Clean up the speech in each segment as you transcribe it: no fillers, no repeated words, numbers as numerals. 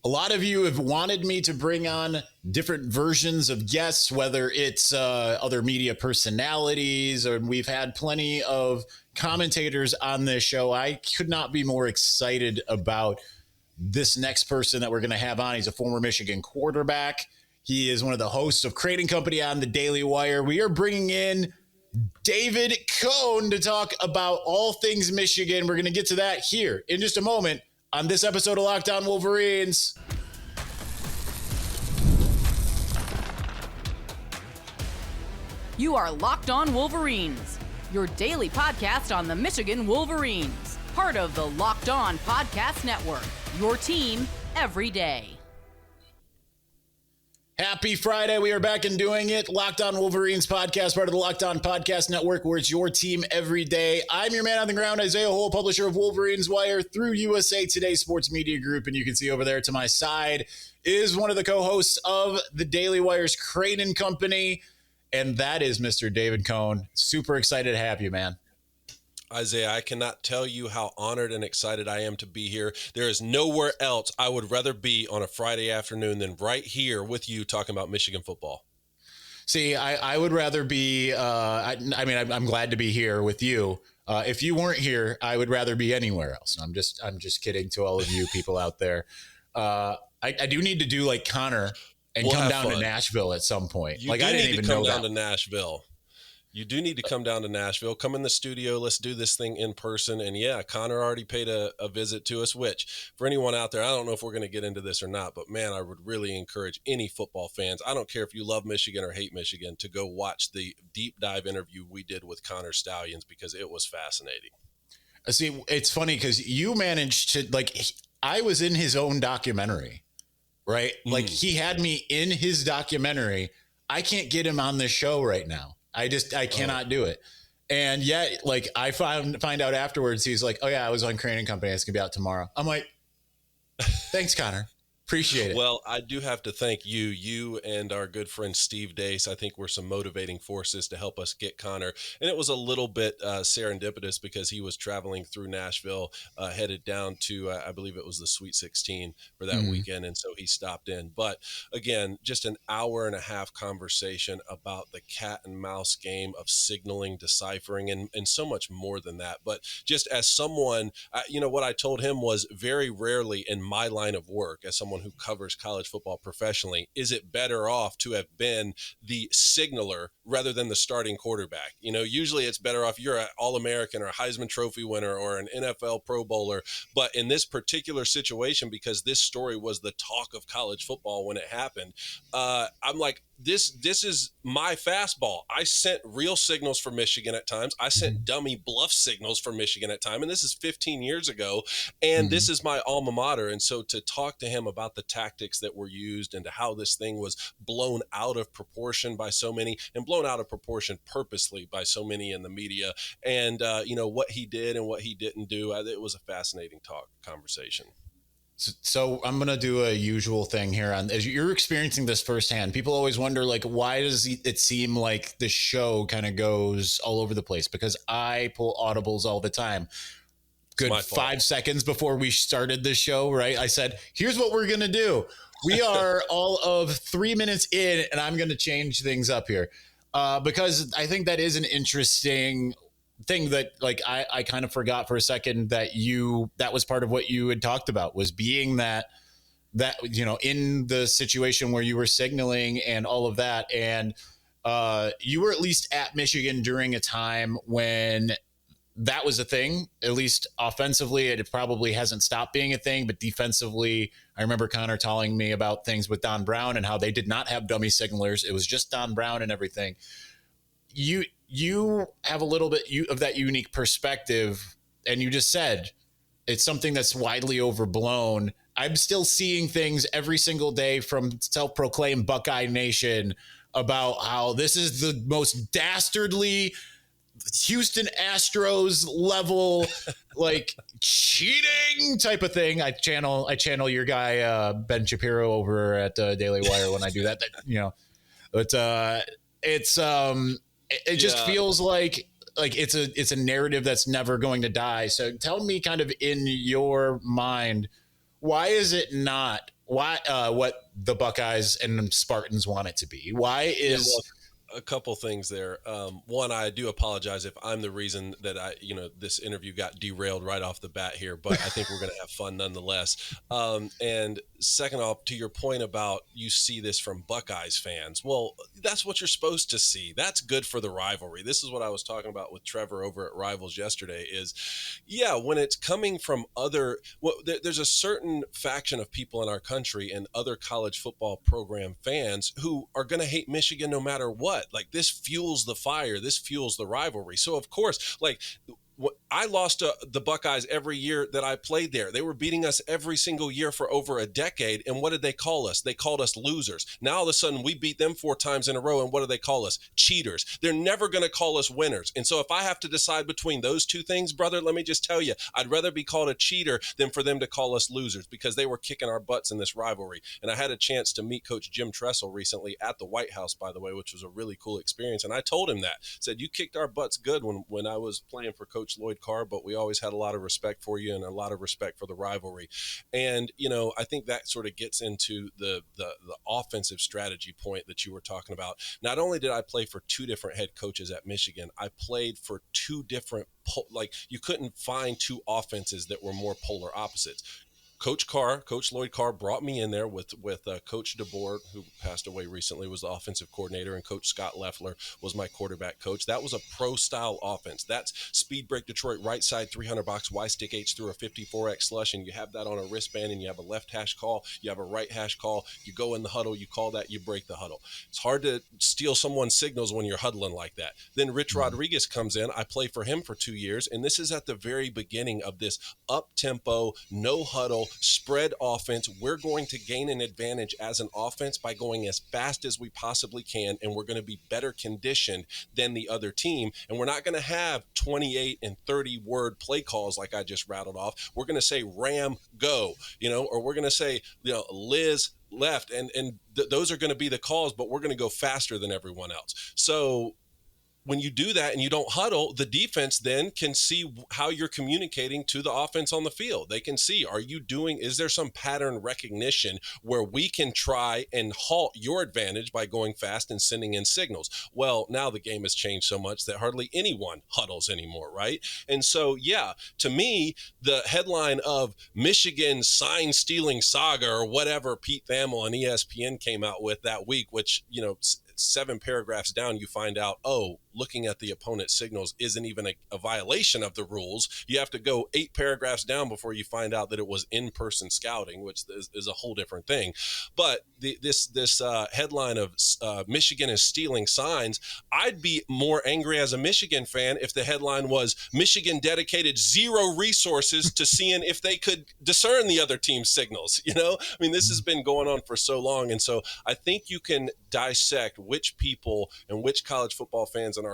A lot of you have wanted me to bring on different versions of guests, whether it's other media personalities, or we've had plenty of commentators on this show. I could not be more excited about this next person that we're going to have on. He's a former Michigan quarterback. He is one of the hosts of Crain Company on the Daily Wire. We are bringing in David Cohn to talk about all things Michigan. We're going to get to that here in just a moment on this episode of Locked On Wolverines. You are Locked On Wolverines, your daily podcast on the Michigan Wolverines, part of the Locked On Podcast Network, your team every day. Happy Friday. We are back and doing it. Locked On Wolverines podcast, part of the Locked On Podcast Network, where it's your team every day. I'm your man on the ground, Isaiah Hole, publisher of Wolverines Wire through USA Today Sports Media Group. And you can see over there to my side is one of the co-hosts of the Daily Wire's Crain Company. And that is Mr. David Cohn. Super excited to have you, man. Isaiah, I cannot tell you how honored and excited I am to be here. There is nowhere else I would rather be on a Friday afternoon than right here with you talking about Michigan football. See, I would rather be, I'm glad to be here with you. If you weren't here, I would rather be anywhere else. I'm just kidding to all of you people out there. I do need to do like Connor and come down to Nashville at some point. I didn't even know that. Come down to Nashville. You do need to come down to Nashville, come in the studio. Let's do this thing in person. And yeah, Connor already paid a visit to us, which for anyone out there, I don't know if we're going to get into this or not, but man, I would really encourage any football fans. I don't care if you love Michigan or hate Michigan to go watch the deep dive interview we did with Connor Stallions because it was fascinating. See, it's funny because you managed to, I was in his own documentary, right? Like he had me in his documentary. I can't get him on this show right now. I cannot do it. And yet, I find out afterwards, he's like, oh yeah, I was on Crain Company. It's gonna be out tomorrow. I'm like, thanks, Connor. Appreciate it. Well, I do have to thank you and our good friend Steve Dace. I think were some motivating forces to help us get Connor. And it was a little bit serendipitous because he was traveling through Nashville, headed down to, I believe it was the Sweet 16 for that weekend. And so he stopped in. But again, just an hour and a half conversation about the cat and mouse game of signaling, deciphering, and so much more than that. But just as someone, what I told him was very rarely in my line of work, as someone who covers college football professionally, is it better off to have been the signaler rather than the starting quarterback? Usually it's better off you're an All-American or a Heisman Trophy winner or an NFL Pro Bowler. But in this particular situation, because this story was the talk of college football when it happened, I'm like, this is my fastball. I sent real signals for Michigan at times. I sent dummy bluff signals for Michigan at times. And this is 15 years ago. And this is my alma mater. And so to talk to him about the tactics that were used and to how this thing was blown out of proportion by so many, and blown out of proportion purposely by so many in the media, and what he did and what he didn't do, it was a fascinating conversation. So I'm going to do a usual thing here as you're experiencing this firsthand. People always wonder, why does it seem like the show kind of goes all over the place? Because I pull audibles all the time. Good 5 seconds before we started the show, right? I said, here's what we're going to do. We are all of 3 minutes in, and I'm going to change things up here because I think that is an interesting thing that I kind of forgot for a second that was part of what you had talked about, was being that in the situation where you were signaling and all of that. And you were at least at Michigan during a time when that was a thing. At least offensively, it probably hasn't stopped being a thing, but defensively, I remember Connor telling me about things with Don Brown and how they did not have dummy signalers. It was just Don Brown and everything. You have a little bit of that unique perspective, and you just said it's something that's widely overblown. I'm still seeing things every single day from self-proclaimed Buckeye Nation about how this is the most dastardly Houston Astros level, cheating type of thing. I channel your guy, Ben Shapiro over at Daily Wire when I do that, but it just feels like it's a narrative that's never going to die. So tell me, kind of in your mind, why is it not why what the Buckeyes and Spartans want it to be. Why is a couple things there. One, I do apologize if I'm the reason that this interview got derailed right off the bat here, but I think we're going to have fun nonetheless. And second off, to your point about you see this from Buckeyes fans, well, that's what you're supposed to see. That's good for the rivalry. This is what I was talking about with Trevor over at Rivals yesterday is, yeah, when it's coming from there's a certain faction of people in our country and other college football program fans who are going to hate Michigan no matter what. Like, this fuels the fire. This fuels the rivalry. So, of course, like, I lost to the Buckeyes every year that I played there. They were beating us every single year for over a decade. And what did they call us? They called us losers. Now, all of a sudden, we beat them 4 times in a row. And what do they call us? Cheaters. They're never going to call us winners. And so if I have to decide between those two things, brother, let me just tell you, I'd rather be called a cheater than for them to call us losers, because they were kicking our butts in this rivalry. And I had a chance to meet Coach Jim Tressel recently at the White House, by the way, which was a really cool experience. And I told him that. Said, you kicked our butts good when I was playing for Coach Lloyd Carr, but we always had a lot of respect for you and a lot of respect for the rivalry. And, I think that sort of gets into the offensive strategy point that you were talking about. Not only did I play for 2 different head coaches at Michigan, I played for 2 different, you couldn't find 2 offenses that were more polar opposites. Coach Lloyd Carr brought me in there with Coach DeBoer, who passed away recently, was the offensive coordinator, and Coach Scott Leffler was my quarterback coach. That was a pro-style offense. That's speed break Detroit, right side 300 box, Y stick H through a 54X slush, and you have that on a wristband, and you have a left hash call, you have a right hash call, you go in the huddle, you call that, you break the huddle. It's hard to steal someone's signals when you're huddling like that. Then Rich Rodriguez comes in. I play for him for 2 years, and this is at the very beginning of this up-tempo, no huddle, spread offense. We're going to gain an advantage as an offense by going as fast as we possibly can, and we're going to be better conditioned than the other team. And we're not going to have 28 and 30 word play calls like I just rattled off. We're going to say Ram go, or we're going to say, Liz left, and those are going to be the calls, but we're going to go faster than everyone else. So when you do that and you don't huddle, the defense then can see how you're communicating to the offense on the field. They can see, is there some pattern recognition where we can try and halt your advantage by going fast and sending in signals? Well, now the game has changed so much that hardly anyone huddles anymore, right? And so, yeah, to me, the headline of Michigan sign-stealing saga, or whatever Pete Thamel and ESPN came out with that week, which, 7 paragraphs down, you find out, looking at the opponent's signals isn't even a violation of the rules. You have to go 8 paragraphs down before you find out that it was in-person scouting, which is a whole different thing. But this headline of Michigan is stealing signs, I'd be more angry as a Michigan fan if the headline was Michigan dedicated 0 resources to seeing if they could discern the other team's signals. This has been going on for so long. And so I think you can dissect which people and which college football fans in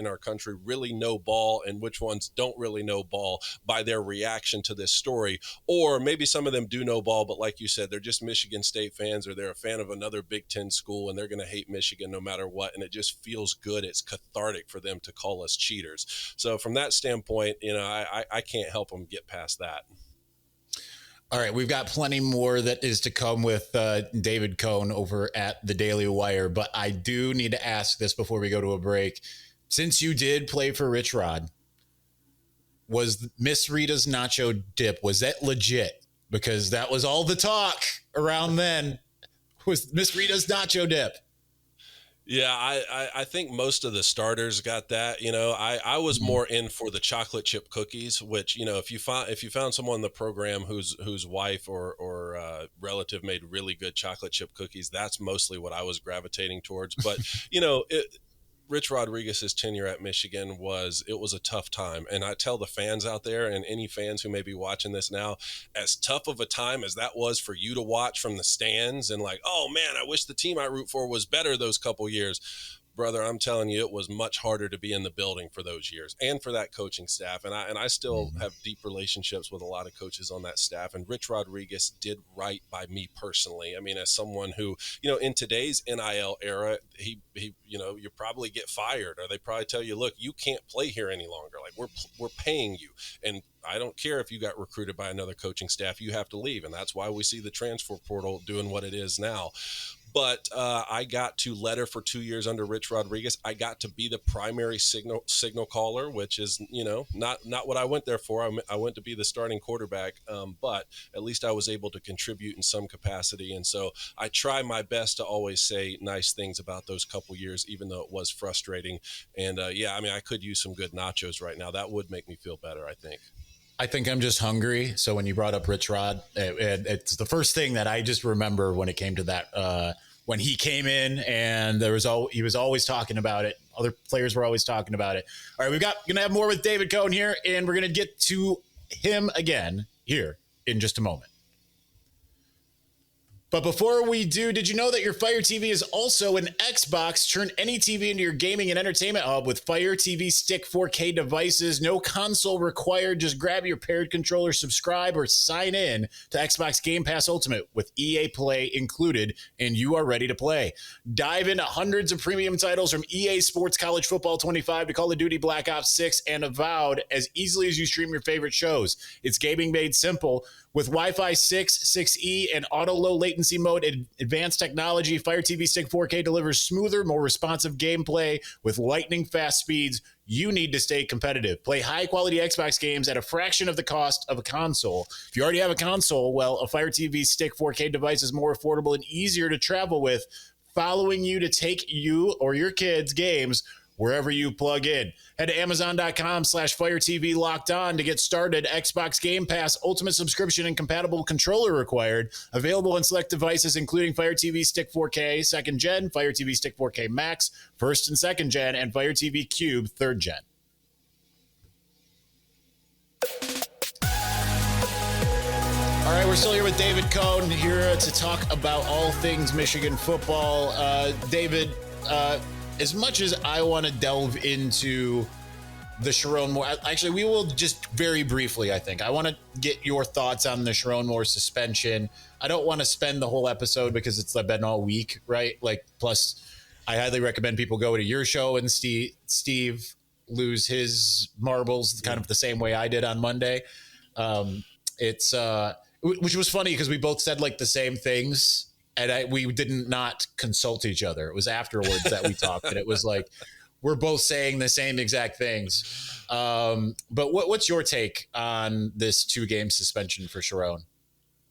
our country really know ball and which ones don't really know ball by their reaction to this story. Or maybe some of them do know ball, but like you said, they're just Michigan State fans, or they're a fan of another Big Ten school, and they're going to hate Michigan no matter what. And it just feels good. It's cathartic for them to call us cheaters. So from that standpoint, I can't help them get past that. All right, we've got plenty more that is to come with David Cohn over at the Daily Wire, but I do need to ask this before we go to a break. Since you did play for Rich Rod, was Miss Rita's nacho dip, was that legit? Because that was all the talk around then, was Miss Rita's nacho dip. Yeah, I think most of the starters got that. I was more in for the chocolate chip cookies, which, if you found someone in the program whose wife or relative made really good chocolate chip cookies, that's mostly what I was gravitating towards. But Rich Rodriguez's tenure at Michigan was a tough time. And I tell the fans out there, and any fans who may be watching this now, as tough of a time as that was for you to watch from the stands and like, oh man, I wish the team I root for was better those couple years. brother, I'm telling you, it was much harder to be in the building for those years and for that coaching staff. And I still have deep relationships with a lot of coaches on that staff. And Rich Rodriguez did right by me personally. I mean, as someone who, in today's NIL era, he you probably get fired, or they probably tell you, look, you can't play here any longer. Like we're paying you. And I don't care if you got recruited by another coaching staff, you have to leave. And that's why we see the transfer portal doing what it is now. But I got to letter for 2 years under Rich Rodriguez. I got to be the primary signal caller, which is, not what I went there for. I went to be the starting quarterback, but at least I was able to contribute in some capacity. And so I try my best to always say nice things about those couple years, even though it was frustrating. And I could use some good nachos right now. That would make me feel better, I think. I think I'm just hungry. So when you brought up Rich Rod, it's the first thing that I just remember when it came to that, when he came in and he was always talking about it. Other players were always talking about it. All right, going to have more with David Cohn here, and we're going to get to him again here in just a moment. But before we do, did you know that your Fire TV is also an Xbox? Turn any TV into your gaming and entertainment hub with Fire TV Stick 4K devices. No console required. Just grab your paired controller, subscribe, or sign in to Xbox Game Pass Ultimate with EA Play included, and you are ready to play. Dive into hundreds of premium titles from EA Sports College Football 25 to Call of Duty Black Ops 6 and Avowed as easily as you stream your favorite shows. It's gaming made simple. With Wi-Fi 6, 6E, and auto low latency mode and advanced technology, Fire TV Stick 4K delivers smoother, more responsive gameplay with lightning fast speeds. You need to stay competitive. Play high-quality Xbox games at a fraction of the cost of a console. If you already have a console, well, a Fire TV Stick 4K device is more affordable and easier to travel with, following you to take you or your kids' games wherever you plug in. Head to Amazon.com/Fire TV Locked On to get started. Xbox Game Pass Ultimate subscription and compatible controller required. Available on select devices, including Fire TV Stick 4K 2nd Gen, Fire TV Stick 4K Max 1st and 2nd Gen, and Fire TV Cube 3rd Gen. All right, we're still here with David Cohn here to talk about all things Michigan football. David, as much as I want to delve into the Chiron Moore, actually, we will just very briefly, I think. I want to get your thoughts on the Chiron Moore suspension. I don't want to spend the whole episode because it's been all week, right? Plus, I highly recommend people go to your show and Steve lose his marbles kind of the same way I did on Monday. Which was funny because we both said the same things. And we didn't not consult each other. It was afterwards that we talked, and it was we're both saying the same exact things. But what's your take on this 2-game suspension for Chiron?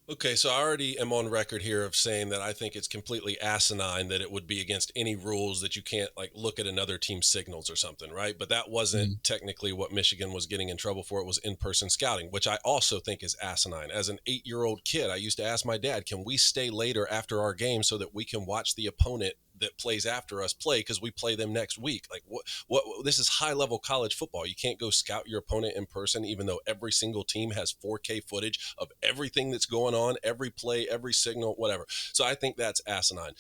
Okay, so I already am on record here of saying that I think it's completely asinine that it would be against any rules that you can't look at another team's signals or something, right? But that wasn't technically what Michigan was getting in trouble for. It was in-person scouting, which I also think is asinine. As an 8-year-old kid, I used to ask my dad, can we stay later after our game so that we can watch the opponent that plays after us play because we play them next week? What this is high level college football. You can't go scout your opponent in person, even though every single team has 4K footage of everything that's going on, every play, every signal, whatever. So I think that's asinine.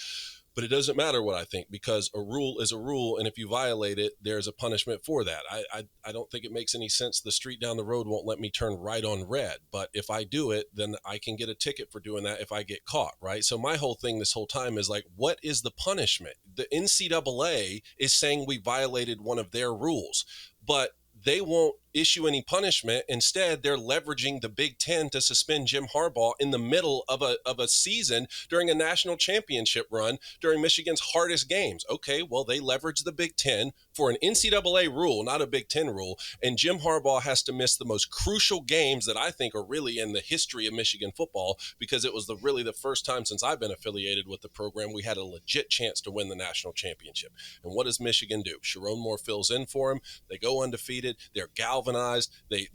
But it doesn't matter what I think, because a rule is a rule, and if you violate it, there's a punishment for that. I don't think it makes any sense. The street down the road won't let me turn right on red, but if I do it, then I can get a ticket for doing that if I get caught, right? So my whole thing this whole time is what is the punishment? The NCAA is saying we violated one of their rules, but they won't issue any punishment. Instead, they're leveraging the Big Ten to suspend Jim Harbaugh in the middle of a season during a national championship run during Michigan's hardest games. Okay, well, they leverage the Big Ten for an NCAA rule, not a Big Ten rule, and Jim Harbaugh has to miss the most crucial games that I think are really in the history of Michigan football, because it was really the first time since I've been affiliated with the program we had a legit chance to win the national championship. And what does Michigan do? Chiron Moore fills in for him. They go undefeated. They're galvanized. They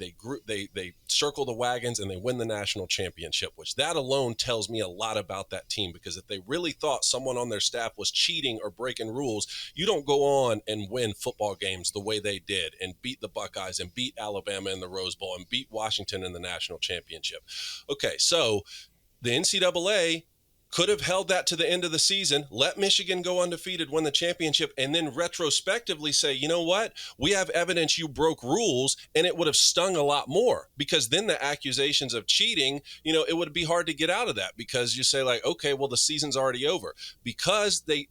circle the wagons, and they win the national championship, which that alone tells me a lot about that team, because if they really thought someone on their staff was cheating or breaking rules, you don't go on and win football games the way they did and beat the Buckeyes and beat Alabama in the Rose Bowl and beat Washington in the national championship. Okay, so the NCAA could have held that to the end of the season, let Michigan go undefeated, win the championship, and then retrospectively say, you know what, we have evidence you broke rules, and it would have stung a lot more, because then the accusations of cheating, it would be hard to get out of that, because you say like, okay, well, the season's already over. Because they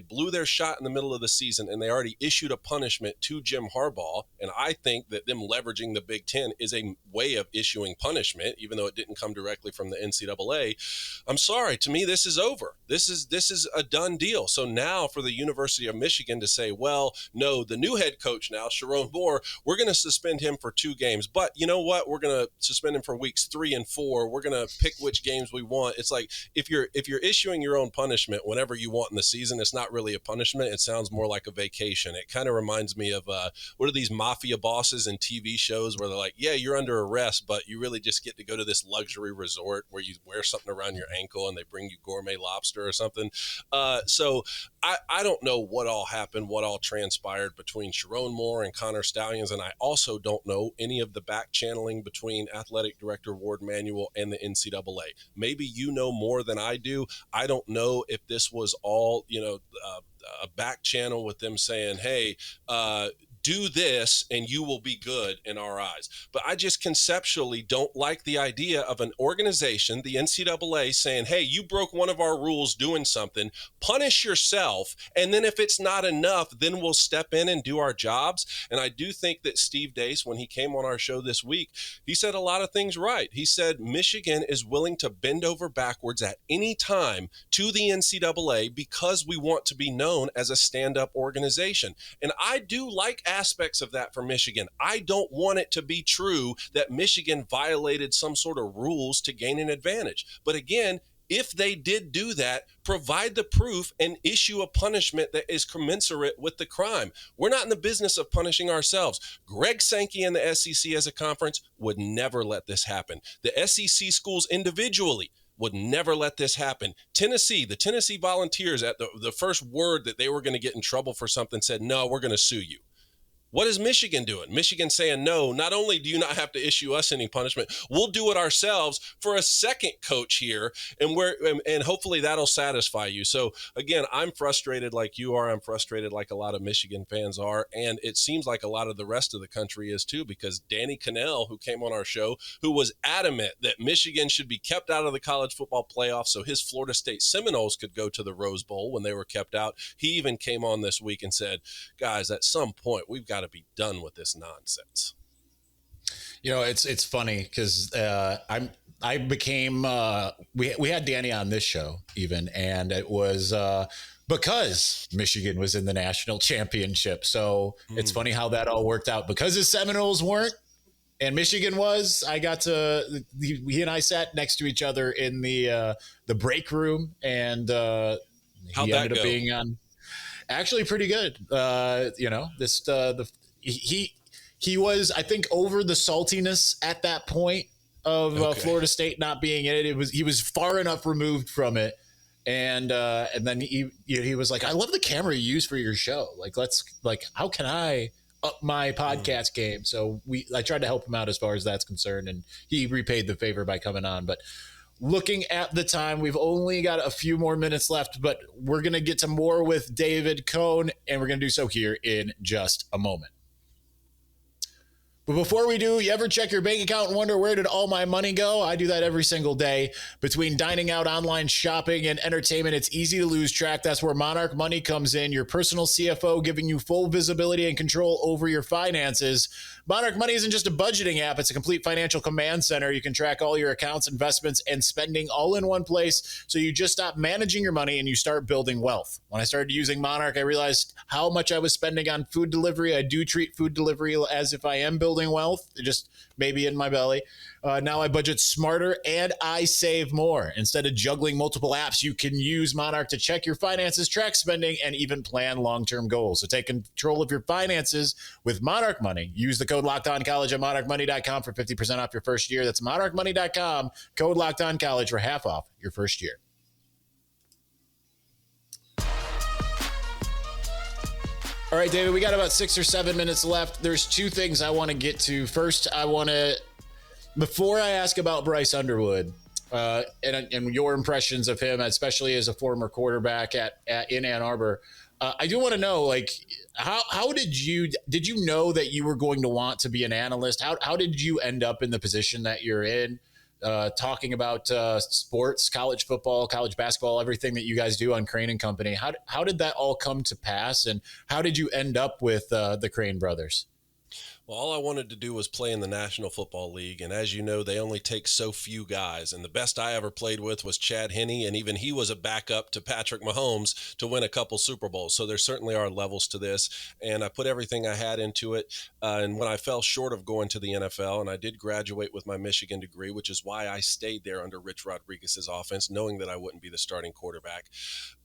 blew their shot in the middle of the season, and they already issued a punishment to Jim Harbaugh, and I think that them leveraging the Big Ten is a way of issuing punishment, even though it didn't come directly from the NCAA. I'm sorry, to me, this is over. This is a done deal. So now for the University of Michigan to say, well, no, the new head coach now, Chiron Moore, we're going to suspend him for 2 games. But you know what? We're going to suspend him for weeks 3 and 4. We're going to pick which games we want. It's like if you're issuing your own punishment whenever you want in the season, it's not really a punishment. It sounds more like a vacation. It kind of reminds me of what are these mafia bosses in TV shows where they're like, yeah, you're under arrest, but you really just get to go to this luxury resort where you wear something around your ankle and they bring you gourmet lobster or something. So I don't know what all happened, what all transpired between Chiron Moore and Connor Stallions, and I also don't know any of the back channeling between Athletic Director Ward Manuel and the NCAA. Maybe you know more than I do. I don't know if this was all, a back channel with them saying, hey, do this and you will be good in our eyes. But I just conceptually don't like the idea of an organization, the NCAA, saying, hey, you broke one of our rules doing something, punish yourself, and then if it's not enough, then we'll step in and do our jobs. And I do think that Steve Dace, when he came on our show this week, he said a lot of things right. He said Michigan is willing to bend over backwards at any time to the NCAA because we want to be known as a stand-up organization. And I do like aspects of that for Michigan. I don't want it to be true that Michigan violated some sort of rules to gain an advantage. But again, if they did do that, provide the proof and issue a punishment that is commensurate with the crime. We're not in the business of punishing ourselves. Greg Sankey and the SEC as a conference would never let this happen. The SEC schools individually would never let this happen. Tennessee, the Tennessee Volunteers, at the first word that they were going to get in trouble for something, said, no, we're going to sue you. What is Michigan doing? Michigan saying, no, not only do you not have to issue us any punishment, we'll do it ourselves for a second coach here, and hopefully that'll satisfy you. So, again, I'm frustrated like you are. I'm frustrated like a lot of Michigan fans are, and it seems like a lot of the rest of the country is too, because Danny Canel, who came on our show, who was adamant that Michigan should be kept out of the college football playoff so his Florida State Seminoles could go to the Rose Bowl when they were kept out, he even came on this week and said, guys, at some point, we've got to be done with this nonsense. It's funny because I became we had Danny on this show even, and it was because Michigan was in the national championship. So it's funny how that all worked out, because the Seminoles weren't and Michigan was. I got to he and I sat next to each other in the break room, and he ended up being on. Actually, pretty good. He was, I think, over the saltiness at that point of Florida State not being in it. He was far enough removed from it, and then he was like, "I love the camera you use for your show. How can I up my podcast game?" So I tried to help him out as far as that's concerned, and he repaid the favor by coming on. But looking at the time, we've only got a few more minutes left, but we're going to get to more with David Cohn, and we're going to do so here in just a moment. But before we do, you ever check your bank account and wonder, where did all my money go? I do that every single day. Between dining out, online shopping, and entertainment, it's easy to lose track. That's where Monarch Money comes in, your personal CFO, giving you full visibility and control over your finances. Monarch Money isn't just a budgeting app. It's a complete financial command center. You can track all your accounts, investments, and spending all in one place, so you just stop managing your money and you start building wealth. When I started using Monarch, I realized how much I was spending on food delivery. I do treat food delivery as if I am building wealth, just maybe in my belly. Now I budget smarter and I save more. Instead of juggling multiple apps, you can use Monarch to check your finances, track spending, and even plan long-term goals. So take control of your finances with Monarch Money. Use the code LOCKEDONCollege at monarchmoney.com for 50% off your first year. That's monarchmoney.com, code LOCKEDONCollege for half off your first year. All right, David, we got about 6 or 7 minutes left. There's 2 things I want to get to. First, before I ask about Bryce Underwood, and your impressions of him, especially as a former quarterback in Ann Arbor. I do want to know, like, how did you know that you were going to want to be an analyst? How did you end up in the position that you're in, talking about sports, college football, college basketball, everything that you guys do on Crain Company? How did that all come to pass, and how did you end up with the Crain brothers? Well, all I wanted to do was play in the National Football League. And as you know, they only take so few guys. And the best I ever played with was Chad Henne. And even he was a backup to Patrick Mahomes to win a couple Super Bowls. So there certainly are levels to this. And I put everything I had into it. And when I fell short of going to the NFL, and I did graduate with my Michigan degree, which is why I stayed there under Rich Rodriguez's offense, knowing that I wouldn't be the starting quarterback.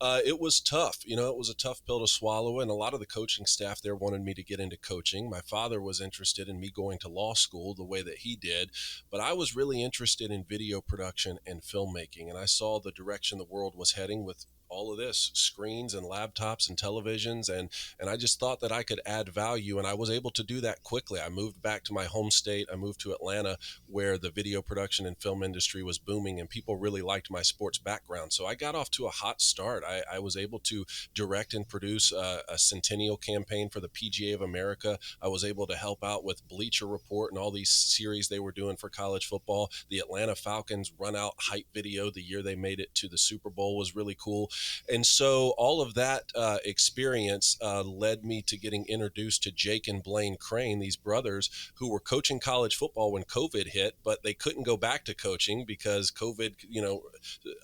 It was tough. You know, it was a tough pill to swallow. And a lot of the coaching staff there wanted me to get into coaching. My father was interested in me going to law school the way that he did, but I was really interested in video production and filmmaking, and I saw the direction the world was heading with all of this, screens and laptops and televisions, and I just thought that I could add value, and I was able to do that quickly. I moved back to my home state. I moved to Atlanta, where the video production and film industry was booming, and people really liked my sports background. So I got off to a hot start. I was able to direct and produce a centennial campaign for the PGA of America. I was able to help out with Bleacher Report and all these series they were doing for college football. The Atlanta Falcons run out hype video the year they made it to the Super Bowl was really cool. And so all of that experience led me to getting introduced to Jake and Blaine Crain, these brothers who were coaching college football when COVID hit, but they couldn't go back to coaching because COVID,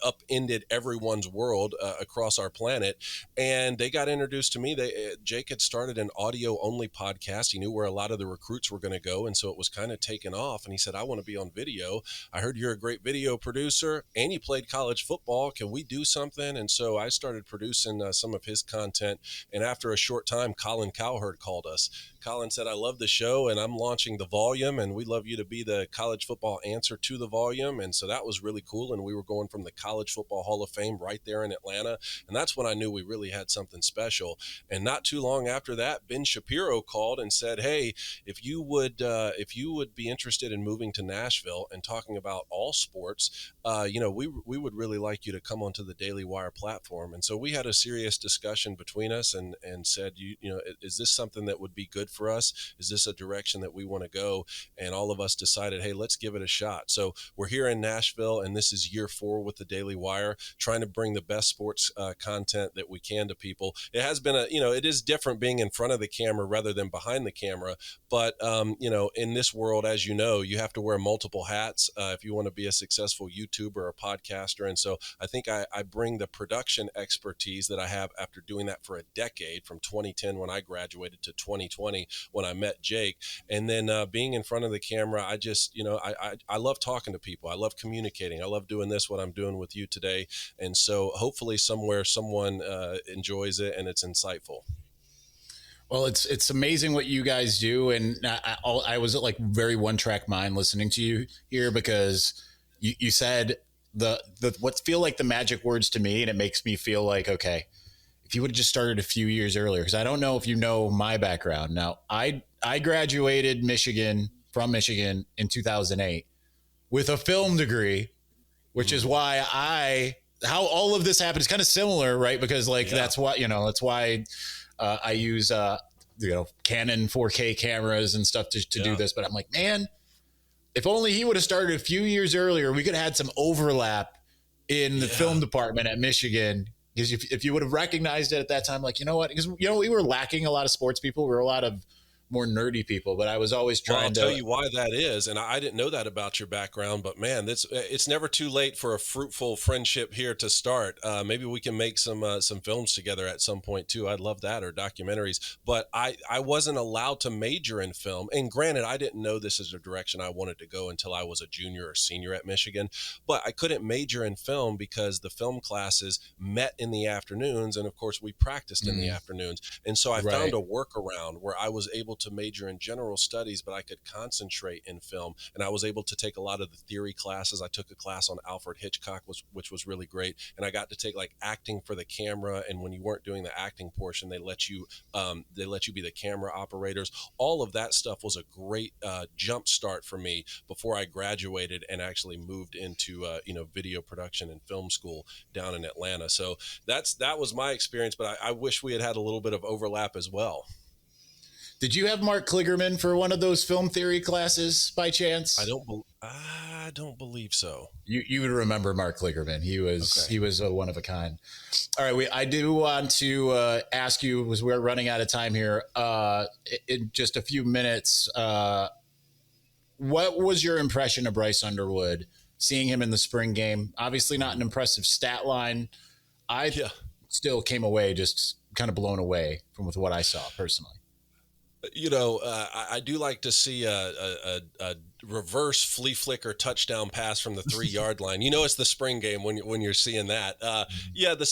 upended everyone's world across our planet. And they got introduced to me. Jake had started an audio-only podcast. He knew where a lot of the recruits were going to go, and so it was kind of taken off. And he said, I want to be on video. I heard you're a great video producer, and you played college football. Can we do something? And so I started producing some of his content. And after a short time, Colin Cowherd called us. Colin said, I love the show, and I'm launching The Volume, and we'd love you to be the college football answer to The Volume. And so that was really cool. And we were going from the College Football Hall of Fame right there in Atlanta. And that's when I knew we really had something special. And not too long after that, Ben Shapiro called and said, hey, if you would be interested in moving to Nashville and talking about all sports, we would really like you to come onto the Daily Wire platform. And so we had a serious discussion between us and said, is this something that would be good for us? Is this a direction that we want to go? And all of us decided, hey, let's give it a shot. So we're here in Nashville, and this is year 4 with the Daily Wire, trying to bring the best sports content that we can to people. It has been it is different being in front of the camera rather than behind the camera. But, in this world, as you know, you have to wear multiple hats if you want to be a successful YouTuber or a podcaster. And so I think I bring the production expertise that I have after doing that for a decade, from 2010 when I graduated to 2020 when I met Jake. And then being in front of the camera, I just, I love talking to people. I love communicating. I love doing what I'm doing with you today. And so hopefully somewhere someone enjoys it and it's insightful. Well, it's amazing what you guys do, and I was like very one-track mind listening to you here, because you said the what feel like the magic words to me, and it makes me feel like, okay, if you would have just started a few years earlier, because I don't know if you know my background. Now, I graduated from Michigan in 2008 with a film degree, which is why how all of this happened is kind of similar, right? Because that's why I use Canon 4K cameras and stuff to do this. But I'm like, man, if only he would have started a few years earlier, we could have had some overlap in the film department at Michigan. Because if you would have recognized it at that time, like, you know what? Because, we were lacking a lot of sports people. We were a lot of more nerdy people, but I was always trying to. I'll tell you why that is, and I didn't know that about your background, but man, it's never too late for a fruitful friendship here to start. Maybe we can make some films together at some point too. I'd love that, or documentaries. But I wasn't allowed to major in film, and granted, I didn't know this is a direction I wanted to go until I was a junior or senior at Michigan. But I couldn't major in film because the film classes met in the afternoons, and of course we practiced in the afternoons, and so I found a workaround where I was able to major in general studies, but I could concentrate in film. And I was able to take a lot of the theory classes. I took a class on Alfred Hitchcock, which was really great. And I got to take like acting for the camera. And when you weren't doing the acting portion, they let you be the camera operators. All of that stuff was a great jump start for me before I graduated and actually moved into video production and film school down in Atlanta. So that was my experience, but I wish we had a little bit of overlap as well. Did you have Mark Kligerman for one of those film theory classes by chance? I don't believe so. You would remember Mark Kligerman. He was a one of a kind. All right, I do want to ask you, as we're running out of time here, in just a few minutes, what was your impression of Bryce Underwood, seeing him in the spring game? Obviously not an impressive stat line. I still came away just kind of blown away from with what I saw personally. I do like to see a reverse flea flicker touchdown pass from the 3-yard line. It's the spring game when you're seeing that.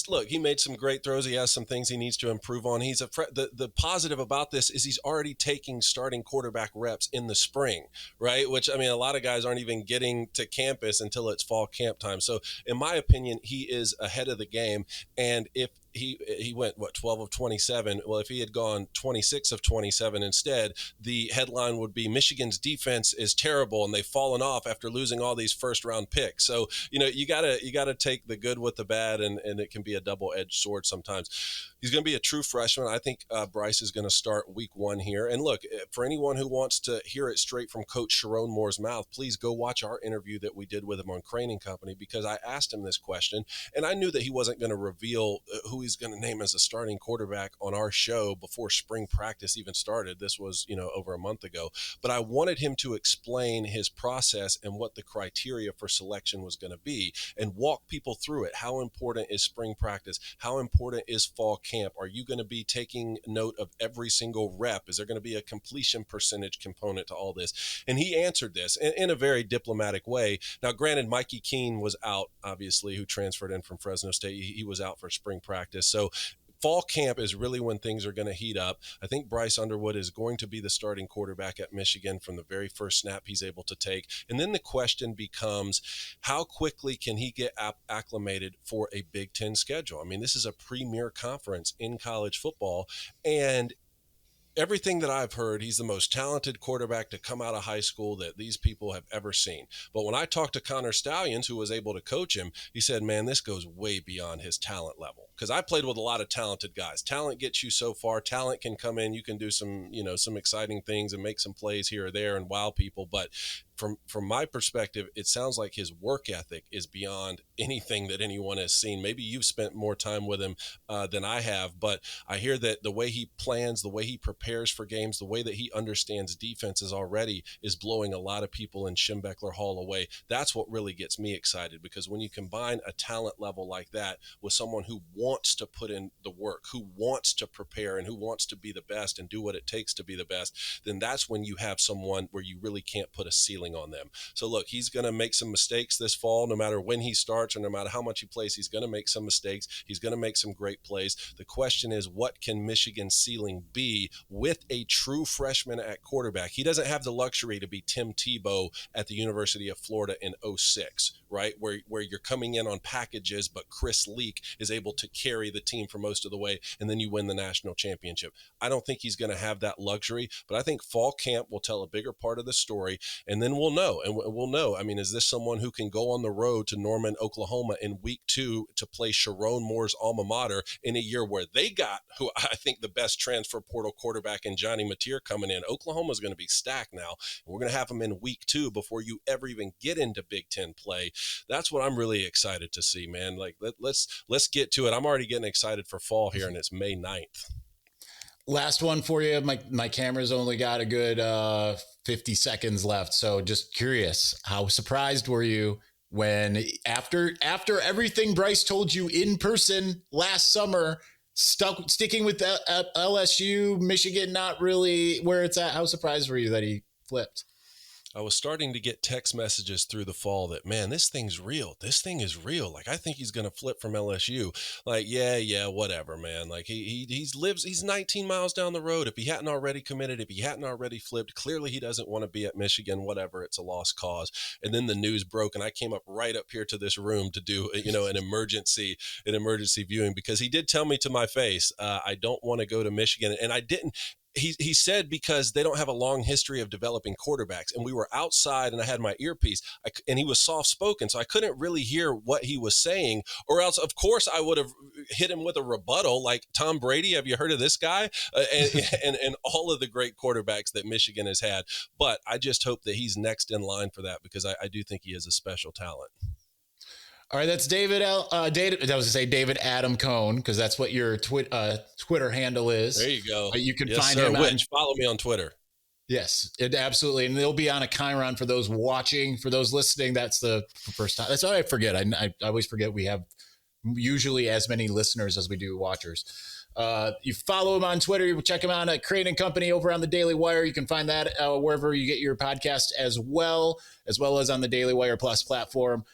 Look, he made some great throws. He has some things he needs to improve on. The positive about this is he's already taking starting quarterback reps in the spring, right? Which, I mean, a lot of guys aren't even getting to campus until it's fall camp time. So in my opinion, he is ahead of the game. And if he went 12 of 27. Well, if he had gone 26 of 27 instead, the headline would be Michigan's defense is terrible and they've fallen off after losing all these first round picks. So, you gotta take the good with the bad, and it can be a double-edged sword sometimes. He's going to be a true freshman. I think Bryce is going to start week 1 here. And look, for anyone who wants to hear it straight from Coach Chiron Moore's mouth, please go watch our interview that we did with him on Crain Company, because I asked him this question, and I knew that he wasn't going to reveal who he's going to name as a starting quarterback on our show before spring practice even started. This was, over a month ago. But I wanted him to explain his process and what the criteria for selection was going to be and walk people through it. How important is spring practice? How important is fall camp? Are you going to be taking note of every single rep? Is there going to be a completion percentage component to all this? And he answered this in a very diplomatic way. Now, granted, Mikey Keene was out, obviously, who transferred in from Fresno State. He was out for spring practice. So fall camp is really when things are going to heat up. I think Bryce Underwood is going to be the starting quarterback at Michigan from the very first snap he's able to take. And then the question becomes, how quickly can he get acclimated for a Big Ten schedule? I mean, this is a premier conference in college football, and everything that I've heard, he's the most talented quarterback to come out of high school that these people have ever seen. But when I talked to Connor Stallions, who was able to coach him, he said, man, this goes way beyond his talent level. Because I played with a lot of talented guys. Talent gets you so far. Talent can come in. You can do some exciting things and make some plays here or there and wow people. But from my perspective, it sounds like his work ethic is beyond anything that anyone has seen. Maybe you've spent more time with him than I have, but I hear that the way he plans, the way he prepares for games, the way that he understands defenses already is blowing a lot of people in Schembechler Hall away. That's what really gets me excited, because when you combine a talent level like that with someone who wants to put in the work, who wants to prepare, and who wants to be the best and do what it takes to be the best, then that's when you have someone where you really can't put a ceiling on them. So look, he's going to make some mistakes this fall. No matter when he starts or no matter how much he plays, he's going to make some mistakes. He's going to make some great plays. The question is, what can Michigan's ceiling be with a true freshman at quarterback? He doesn't have the luxury to be Tim Tebow at the University of Florida in 06, right? Where you're coming in on packages, but Chris Leak is able to carry the team for most of the way, and then you win the national championship. I don't think he's going to have that luxury, but I think fall camp will tell a bigger part of the story, and then we'll know. And we'll know, I mean, is this someone who can go on the road to Norman, Oklahoma in week 2 to play Chiron Moore's alma mater in a year where they got, who I think, the best transfer portal quarterback in Johnny Mateer coming in? Oklahoma's going to be stacked now, and we're going to have them in week 2 before you ever even get into Big Ten play. That's what I'm really excited to see, man. Like, let's get to it. I'm already getting excited for fall here, and it's May 9th. Last one for you. My camera's only got a good 50 seconds left. So just curious, how surprised were you when after everything Bryce told you in person last summer, sticking with LSU, Michigan not really where it's at? How surprised were you that he flipped? I was starting to get text messages through the fall that, man, this thing's real. This thing is real. Like, I think he's going to flip from LSU. Like, yeah, whatever, man. Like, he's 19 miles down the road. If he hadn't already committed, if he hadn't already flipped, clearly he doesn't want to be at Michigan, whatever. It's a lost cause. And then the news broke, and I came up right up here to this room to do, an emergency viewing, because he did tell me to my face, I don't want to go to Michigan. And I didn't. He said because they don't have a long history of developing quarterbacks, and we were outside and I had my earpiece, and he was soft spoken, so I couldn't really hear what he was saying, or else of course I would have hit him with a rebuttal like Tom Brady. Have you heard of this guy? And all of the great quarterbacks that Michigan has had. But I just hope that he's next in line for that, because I do think he is a special talent. All right, that's David David Adam Cohn, because that's what your Twitter handle is. There you go. You can find him. Follow me on Twitter. Yes, absolutely. And they'll be on a Chiron for those watching. For those listening, that's the first time. That's what I forget. I always forget we have usually as many listeners as we do watchers. You follow him on Twitter. You check him out at Crain Company over on the Daily Wire. You can find that wherever you get your podcast as well as on the Daily Wire Plus platform.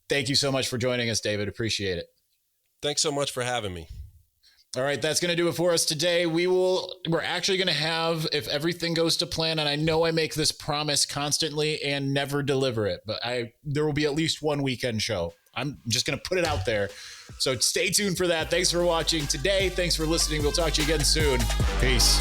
Thank you so much for joining us, David. Appreciate it. Thanks so much for having me. All right, that's going to do it for us today. We're actually going to have, if everything goes to plan, and I know I make this promise constantly and never deliver it, but there will be at least one weekend show. I'm just going to put it out there. So stay tuned for that. Thanks for watching today. Thanks for listening. We'll talk to you again soon. Peace.